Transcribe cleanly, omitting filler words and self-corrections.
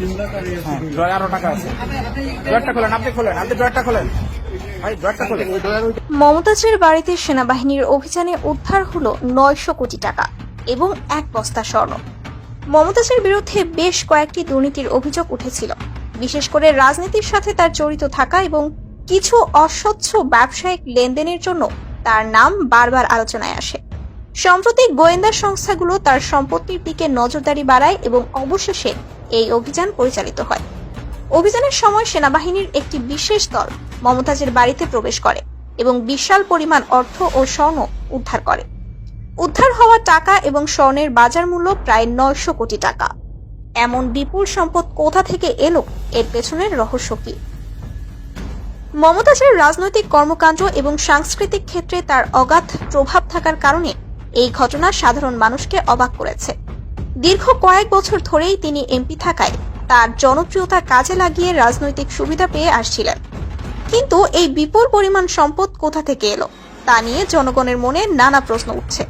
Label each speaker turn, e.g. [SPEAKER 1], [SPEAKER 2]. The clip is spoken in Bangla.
[SPEAKER 1] ড্রয়ার আরো টাকা আছে। ড্রয়ারটা খোলেন, আপনি খোলেন, আপনি ড্রয়ারটা খোলেন ভাই, ড্রয়ারটা খোলেন।
[SPEAKER 2] মমতাজের বাড়িতে সেনাবাহিনীর অভিযানে উদ্ধার হলো 900 কোটি টাকা এবং 1 বস্তা স্বর্ণ। মমতাজের বিরুদ্ধে বেশ কয়েকটি দুর্নীতির অভিযোগ উঠেছিল, বিশেষ করে রাজনীতির সাথে তার জড়িত থাকা এবং কিছু অস্বচ্ছ ব্যবসায়িক লেনদেনের জন্য তার নাম বারবার আলোচনায় আসে। সম্প্রতি গোয়েন্দা সংস্থাগুলো তার সম্পত্তির দিকে নজরদারি বাড়ায় এবং অবশেষে এই অভিযান পরিচালিত হয়। অভিযানের সময় সেনাবাহিনীর একটি বিশেষ দল মমতাজের বাড়িতে প্রবেশ করে এবং বিশাল পরিমাণ অর্থ ও স্বর্ণ উদ্ধার করে। উদ্ধার হওয়া টাকা এবং স্বর্ণের বাজার মূল্য প্রায় 900 কোটি টাকা। এমন বিপুল সম্পদ কোথা থেকে এলো, এর পেছনের রহস্য কি? মমতাজের রাজনৈতিক কর্মকাণ্ড এবং সাংস্কৃতিক ক্ষেত্রে তার অগাধ প্রভাব থাকার কারণে এই ঘটনা সাধারণ মানুষকে অবাক করেছে। দীর্ঘ কয়েক বছর ধরেই তিনি এমপি থাকায় তার জনপ্রিয়তা কাজে লাগিয়ে রাজনৈতিক সুবিধা পেয়ে আসছিলেন। কিন্তু এই বিপুল পরিমাণ সম্পদ কোথা থেকে এলো তা নিয়ে জনগণের মনে নানা প্রশ্ন উঠছে।